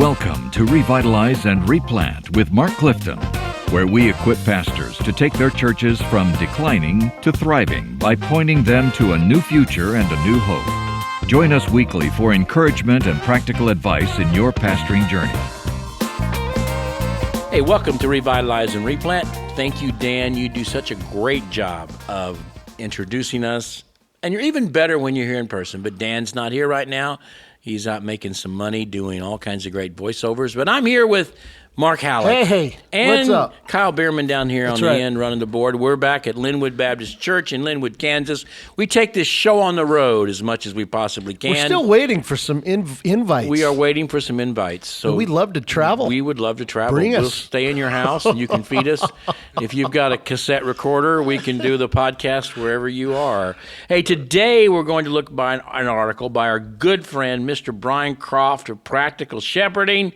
Welcome to Revitalize and Replant with Mark Clifton, where we equip pastors to take their churches from declining to thriving by pointing them to a new future and a new hope. Join us weekly for encouragement and practical advice in your pastoring journey. Hey, welcome to Revitalize and Replant. Thank you, Dan. You do such a great job of introducing us. And you're even better when you're here in person. But Dan's not here right now. He's out making some money doing all kinds of great voiceovers. But I'm here with Mark Hallock. Hey, and what's up? Kyle Bierman down here That's on right. the end running the board. We're back at Linwood Baptist Church in Linwood, Kansas. We take this show on the road as much as we possibly can. We're still waiting for some invites. We are waiting for some invites. So we'd love to travel. We would love to travel. Bring We'll us. stay in your house and you can feed us. If you've got a cassette recorder, we can do the podcast wherever you are. Hey, today we're going to look by an article by our good friend, Mr. Brian Croft of Practical Shepherding.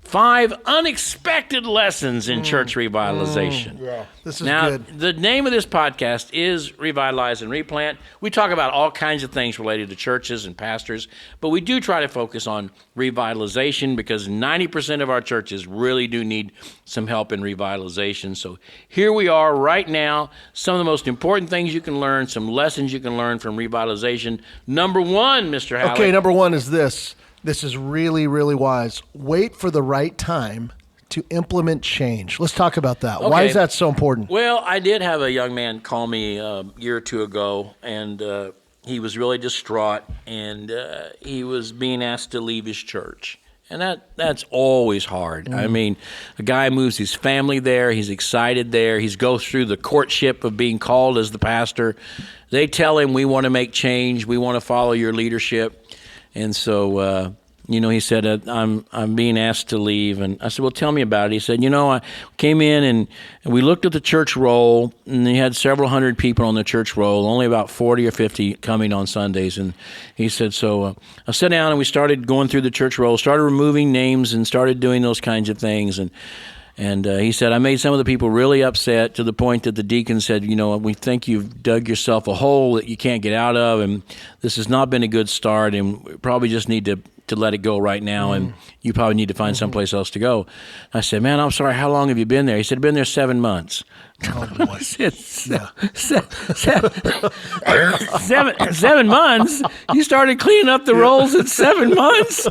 5 unexpected lessons in church revitalization. Yeah, this is now, good. The name of this podcast is Revitalize and Replant. We talk about all kinds of things related to churches and pastors, but we do try to focus on revitalization because 90% of our churches really do need some help in revitalization. So here we are right now, some of the most important things you can learn, some lessons you can learn from revitalization. Number 1, Mr. Hallock. Okay, number 1 is this. This is really, really wise. Wait for the right time to implement change. Let's talk about that. Okay. Why is that so important? Well, I did have a young man call me a year or two ago, and he was really distraught, and he was being asked to leave his church. And that's always hard. I mean, a guy moves his family there. He's excited there. He goes through the courtship of being called as the pastor. They tell him, we want to make change. We want to follow your leadership. And so, he said, I'm being asked to leave. And I said, well, tell me about it. He said, I came in and we looked at the church roll, and they had several hundred people on the church roll, only about 40 or 50 coming on Sundays. And he said, so I sat down and we started going through the church roll, started removing names and started doing those kinds of things. And he said, I made some of the people really upset to the point that the deacon said, we think you've dug yourself a hole that you can't get out of, and this has not been a good start, and we probably just need to let it go right now, and you probably need to find someplace else to go. I said, man, I'm sorry, how long have you been there? He said, I've been there 7 months. Oh, boy. I said, 7 months? You started cleaning up the rolls in 7 months?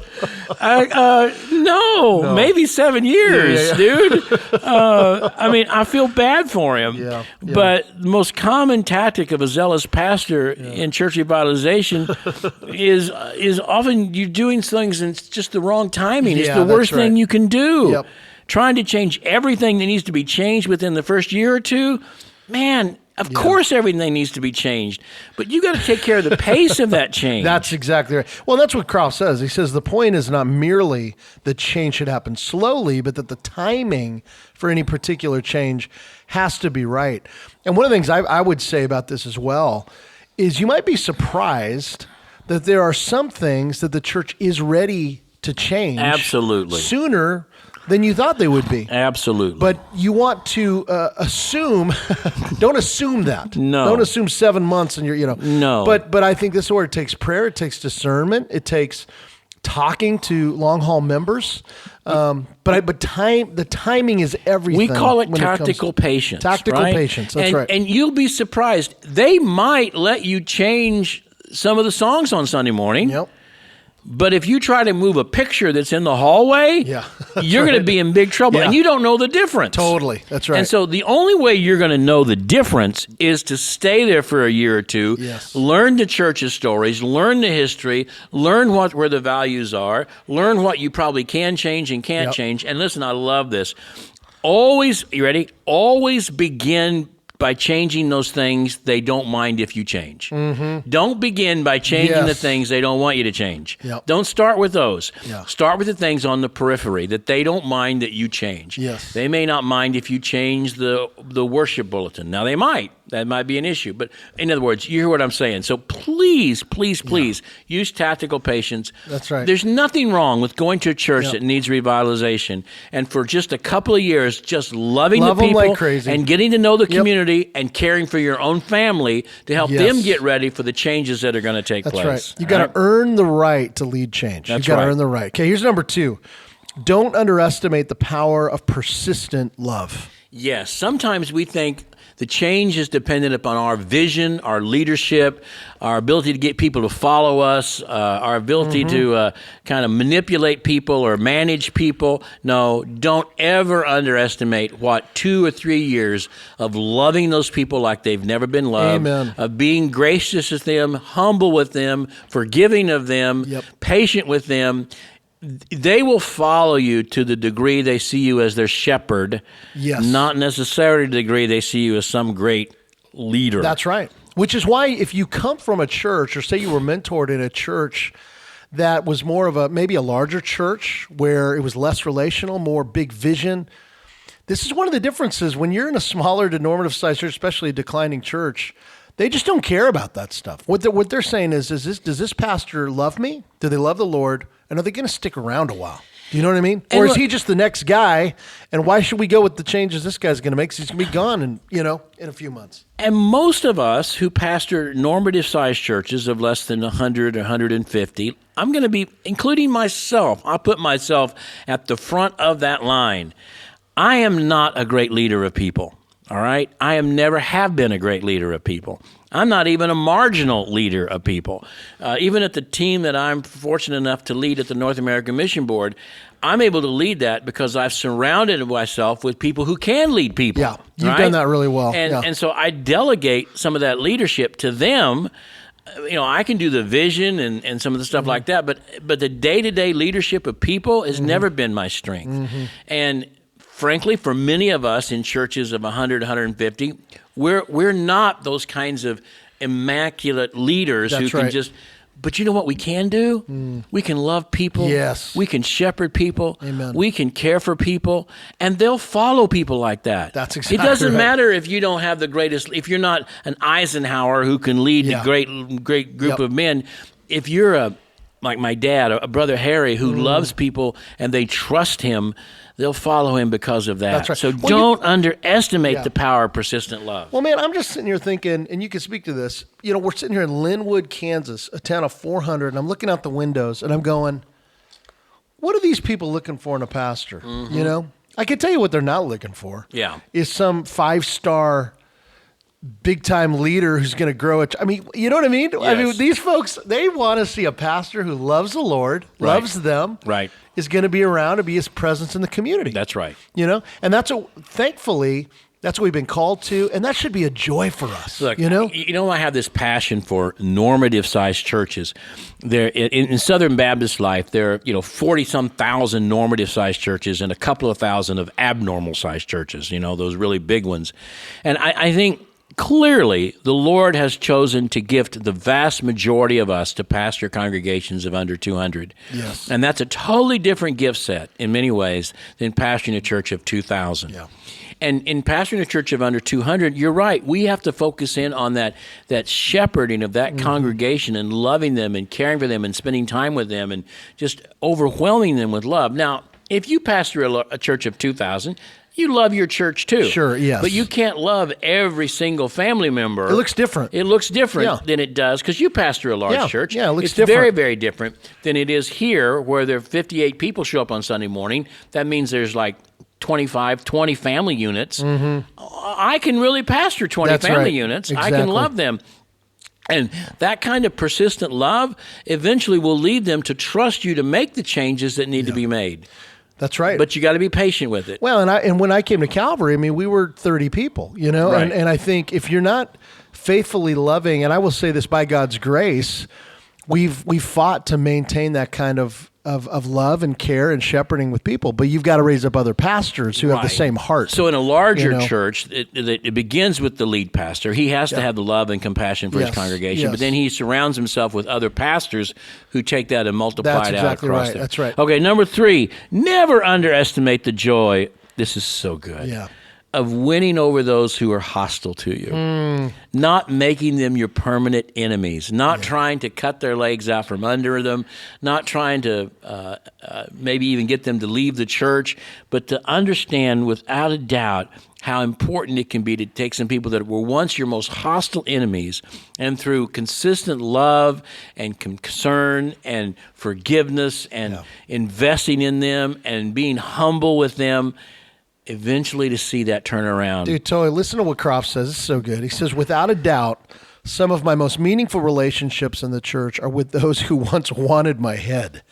No, maybe 7 years, dude. I feel bad for him. Yeah. But the most common tactic of a zealous pastor in church revitalization is often you're doing things and it's just the wrong timing. It's the worst thing you can do. Yep. Trying to change everything that needs to be changed within the first year or two, man, of course everything needs to be changed. But you got to take care of the pace of that change. That's exactly right. Well, that's what Croft says. He says the point is not merely that change should happen slowly, but that the timing for any particular change has to be right. And one of the things I would say about this as well is you might be surprised that there are some things that the church is ready to change Absolutely. sooner than you thought they would be. Absolutely. But you want to assume, don't assume that. No. Don't assume 7 months and you're, No. But I think this is where it takes prayer, it takes discernment, it takes talking to long haul members. But the timing is everything. We call it tactical patience. Tactical right? patience, that's right. And you'll be surprised. They might let you change some of the songs on Sunday morning. Yep. But if you try to move a picture that's in the hallway, you're going to be in big trouble, and you don't know the difference. Totally, that's right. And so the only way you're going to know the difference is to stay there for a year or two, learn the church's stories, learn the history, learn where the values are, learn what you probably can change and can't change. And listen, I love this. Always, you ready? Always begin by changing those things they don't mind if you change. Mm-hmm. Don't begin by changing the things they don't want you to change. Yep. Don't start with those. Yeah. Start with the things on the periphery that they don't mind that you change. Yes. They may not mind if you change the worship bulletin. Now, they might. That might be an issue. But in other words, you hear what I'm saying. So please use tactical patience. That's right. There's nothing wrong with going to a church that needs revitalization and for just a couple of years just loving the people like crazy. And getting to know the community and caring for your own family to help Yes. them get ready for the changes that are going to take That's place. right. You got to earn the right to lead change. That's You got to right. earn the right. Okay, here's number 2. Don't underestimate the power of persistent love. Yes, sometimes we think the change is dependent upon our vision, our leadership, our ability to get people to follow us, our ability to kind of manipulate people or manage people. No, don't ever underestimate what 2 or 3 years of loving those people like they've never been loved, Amen. of being gracious with them, humble with them, forgiving of them, patient with them. They will follow you to the degree they see you as their shepherd, not necessarily the degree they see you as some great leader. That's right. Which is why if you come from a church, or say you were mentored in a church that was more of maybe a larger church where it was less relational, more big vision, this is one of the differences. When you're in a smaller denominative size church, especially a declining church, they just don't care about that stuff. What they're saying is does this pastor love me? Do they love the Lord? And are they going to stick around a while? Do you know what I mean? Or is he just the next guy? And why should we go with the changes this guy's going to make? Because he's going to be gone in a few months. And most of us who pastor normative-sized churches of less than 100 or 150, I'm going to be, including myself, I'll put myself at the front of that line. I am not a great leader of people, all right? I never have been a great leader of people. I'm not even a marginal leader of people. Even at the team that I'm fortunate enough to lead at the North American Mission Board, I'm able to lead that because I've surrounded myself with people who can lead people. Yeah, you've done that really well. And so I delegate some of that leadership to them. I can do the vision and some of the stuff like that, but the day-to-day leadership of people has never been my strength. And frankly, for many of us in churches of 100, 150, we're not those kinds of immaculate leaders who can just. But you know what we can do? We can love people. Yes. We can shepherd people. Amen. We can care for people, and they'll follow people like that. That's exactly It doesn't right. matter if you don't have the greatest. If you're not an Eisenhower who can lead a great group of men. If you're like my dad, a brother Harry, who loves people and they trust him, they'll follow him because of that. That's right. So don't underestimate the power of persistent love. Well, man, I'm just sitting here thinking, and you can speak to this, we're sitting here in Linwood, Kansas, a town of 400, and I'm looking out the windows, and I'm going, what are these people looking for in a pastor? I can tell you what they're not looking for. Yeah. Is some 5-star big-time leader who's going to grow it. I mean, you know what I mean? Yes. I mean, these folks, they want to see a pastor who loves the Lord, loves them, is going to be around to be his presence in the community. That's right. And thankfully, that's what we've been called to, and that should be a joy for us. Look, I have this passion for normative-sized churches. There in Southern Baptist life, there are 40-some thousand normative-sized churches and a couple of thousand of abnormal-sized churches. Those really big ones, and I think. Clearly, the Lord has chosen to gift the vast majority of us to pastor congregations of under 200. Yes. And that's a totally different gift set in many ways than pastoring a church of 2,000. Yeah. And in pastoring a church of under 200, you're right. We have to focus in on that shepherding of that congregation and loving them and caring for them and spending time with them and just overwhelming them with love. Now, if you pastor a church of 2,000, you love your church too. Sure, yes. But you can't love every single family member. It looks different. It looks different than it does because you pastor a large church. Yeah, it looks it's different. Very, very different than it is here where there are 58 people show up on Sunday morning. That means there's like 20 family units. I can really pastor 20 family units. Exactly. I can love them. And that kind of persistent love eventually will lead them to trust you to make the changes that need to be made. That's right. But you got to be patient with it. Well, and when I came to Calvary, I mean, we were 30 people, Right. and I think if you're not faithfully loving, and I will say this by God's grace, we've fought to maintain that kind of love and care and shepherding with people, but you've got to raise up other pastors who have the same heart. So in a larger church, it begins with the lead pastor. He has to have the love and compassion for his congregation, but then he surrounds himself with other pastors who take that and multiply it out across right. them. That's right. Okay, number 3, never underestimate the joy. This is so good. Yeah. of winning over those who are hostile to you, not making them your permanent enemies, not trying to cut their legs out from under them, not trying to maybe even get them to leave the church, but to understand without a doubt how important it can be to take some people that were once your most hostile enemies, and through consistent love and concern and forgiveness and investing in them and being humble with them, eventually to see that turn around. Dude, totally. Listen to what Croft says. It's so good. He says, without a doubt, some of my most meaningful relationships in the church are with those who once wanted my head.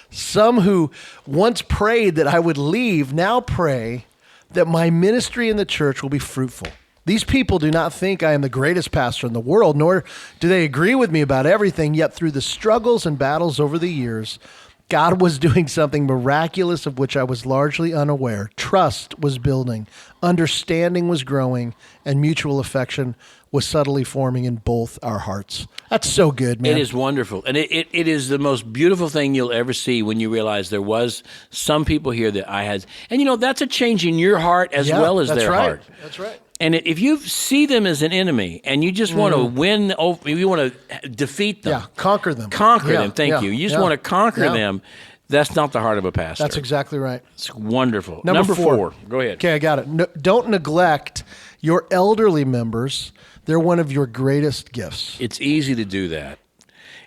Some who once prayed that I would leave now pray that my ministry in the church will be fruitful. These people do not think I am the greatest pastor in the world, nor do they agree with me about everything, yet through the struggles and battles over the years, God was doing something miraculous of which I was largely unaware. Trust was building, understanding was growing, and mutual affection was subtly forming in both our hearts. That's so good, man. It is wonderful. And it is the most beautiful thing you'll ever see when you realize there was some people here that I had. And, that's a change in your heart as well as their heart. That's right. And if you see them as an enemy and you just want to win, you want to defeat them. Yeah, conquer them. Conquer them, thank you. You just want to conquer them. That's not the heart of a pastor. That's exactly right. It's wonderful. Number 4. Go ahead. Okay, I got it. No, don't neglect your elderly members. They're one of your greatest gifts. It's easy to do that.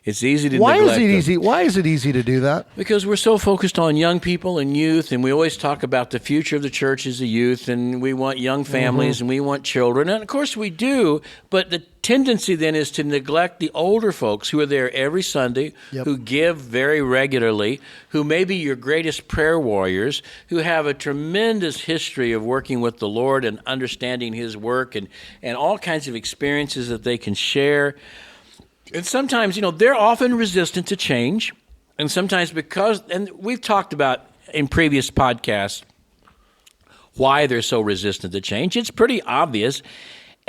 It's easy to Why neglect is it them. easy? Why is it easy to do that? Because we're so focused on young people and youth, and we always talk about the future of the church as the youth, and we want young families and we want children. And of course we do, but the tendency then is to neglect the older folks who are there every Sunday, who give very regularly, who may be your greatest prayer warriors, who have a tremendous history of working with the Lord and understanding His work and all kinds of experiences that they can share. And sometimes, they're often resistant to change. And sometimes and we've talked about in previous podcasts why they're so resistant to change. It's pretty obvious.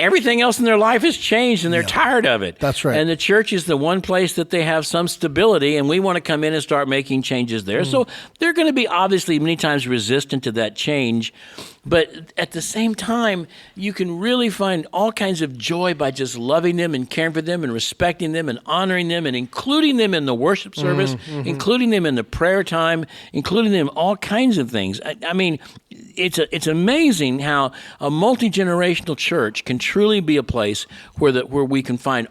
Everything else in their life has changed, and they're tired of it. That's right. And the church is the one place that they have some stability, and we want to come in and start making changes there. So they're going to be obviously many times resistant to that change. But at the same time, you can really find all kinds of joy by just loving them and caring for them and respecting them and honoring them and including them in the worship service, including them in the prayer time, including them in all kinds of things. I mean, it's amazing how a multi-generational church can truly be a place where we can find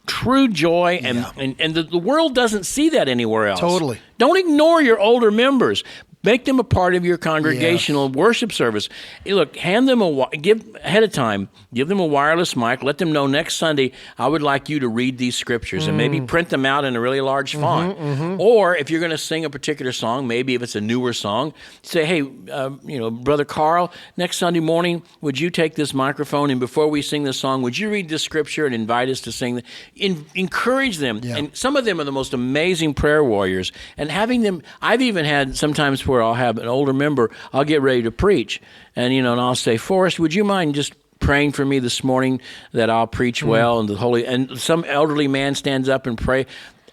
true joy, and the world doesn't see that anywhere else. Totally. Don't ignore your older members. Make them a part of your congregational worship service. Look, hand them ahead of time, give them a wireless mic. Let them know next Sunday, I would like you to read these scriptures, and maybe print them out in a really large font. Or if you're going to sing a particular song, maybe if it's a newer song, say, hey, Brother Carl, next Sunday morning, would you take this microphone, and before we sing this song, would you read this scripture and invite us to sing? Encourage them. Yeah. And some of them are the most amazing prayer warriors. And having them, I've even had sometimes where I'll have an older member, I'll get ready to preach, and and I'll say, Forrest, would you mind just praying for me this morning that I'll preach well, and some elderly man stands up and pray.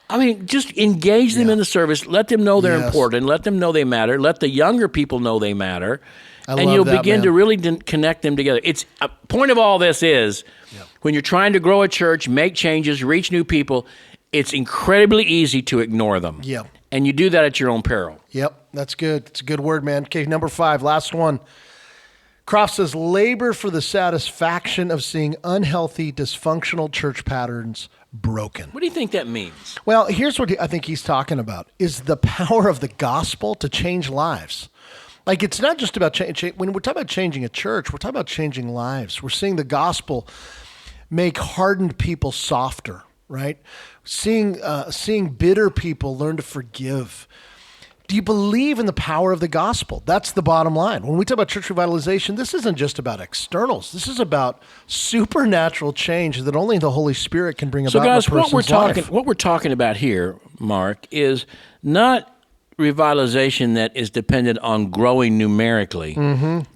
I mean, just engage them in the service. Let them know they're important. Let them know they matter. Let the younger people know they matter. And you'll begin to really connect them together. It's a point of all this is when you're trying to grow a church, make changes, reach new people, it's incredibly easy to ignore them. Yeah. And you do that at your own peril. Yep, that's good. It's a good word, man. Okay, number 5, last one. Croft says, labor for the satisfaction of seeing unhealthy, dysfunctional church patterns broken. What do you think that means? Well, here's what I think he's talking about, is the power of the gospel to change lives. Like, it's not just about change. When we're talking about changing a church, we're talking about changing lives. We're seeing the gospel make hardened people softer, right? Seeing bitter people learn to forgive. Do you believe in the power of the gospel? That's the bottom line. When we talk about church revitalization, this isn't just about externals. This is about supernatural change that only the Holy Spirit can bring about. So, guys, in a person's life. what we're talking about here, Mark, is not revitalization that is dependent on growing numerically,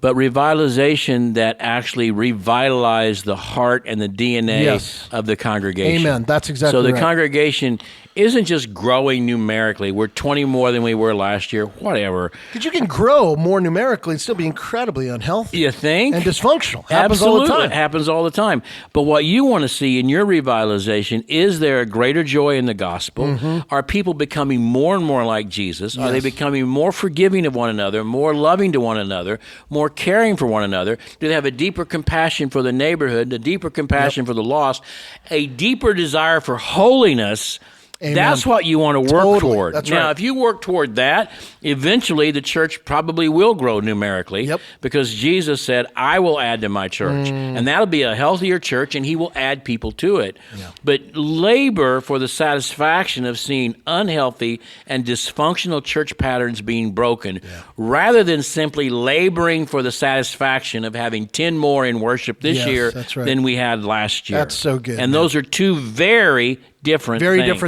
but revitalization that actually revitalizes the heart and the DNA of the congregation. Amen. That's exactly right. So the congregation isn't just growing numerically. We're 20 more than we were last year, whatever. Because you can grow more numerically and still be incredibly unhealthy. You think? And dysfunctional. Happens Absolutely. all the time. It happens all the time. But what you want to see in your revitalization, is there a greater joy in the gospel? Are people becoming more and more like Jesus? Are they becoming more forgiving of one another, more loving to one another, more caring for one another? Do they have a deeper compassion for the neighborhood, a deeper compassion for the lost, a deeper desire for holiness? Amen. That's what you want to work toward. That's now, right. if you work toward that, eventually the church probably will grow numerically because Jesus said, I will add to my church. And that'll be a healthier church, and he will add people to it. But labor for the satisfaction of seeing unhealthy and dysfunctional church patterns being broken, rather than simply laboring for the satisfaction of having 10 more in worship this year than we had last year. That's so good. And those are two very different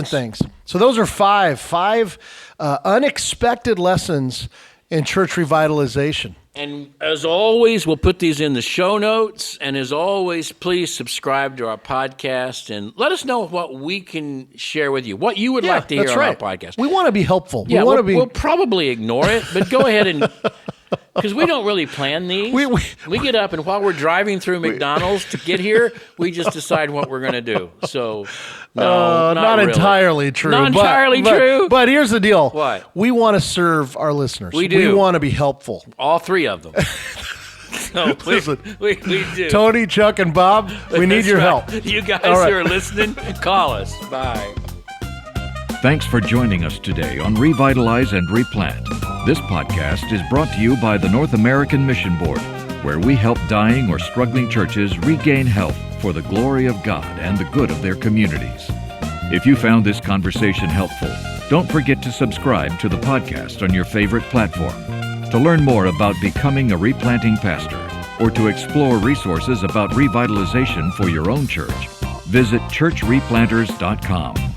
things. So those are five unexpected lessons in church revitalization. And as always, we'll put these in the show notes. And as always, please subscribe to our podcast and let us know what we can share with you, what you would like to hear on our podcast. We want to be helpful. Yeah, we'll probably ignore it, but go ahead and... Because we don't really plan these. We get up, and while we're driving through McDonald's to get here, we just decide what we're going to do. So, no, not really. Entirely true. Not entirely true. But here's the deal. What? We want to serve our listeners. We do. We want to be helpful. All three of them. So we do. Tony, Chuck, and Bob, we need your help. You guys who are listening, call us. Bye. Thanks for joining us today on Revitalize and Replant. This podcast is brought to you by the North American Mission Board, where we help dying or struggling churches regain health for the glory of God and the good of their communities. If you found this conversation helpful, don't forget to subscribe to the podcast on your favorite platform. To learn more about becoming a replanting pastor or to explore resources about revitalization for your own church, visit churchreplanters.com.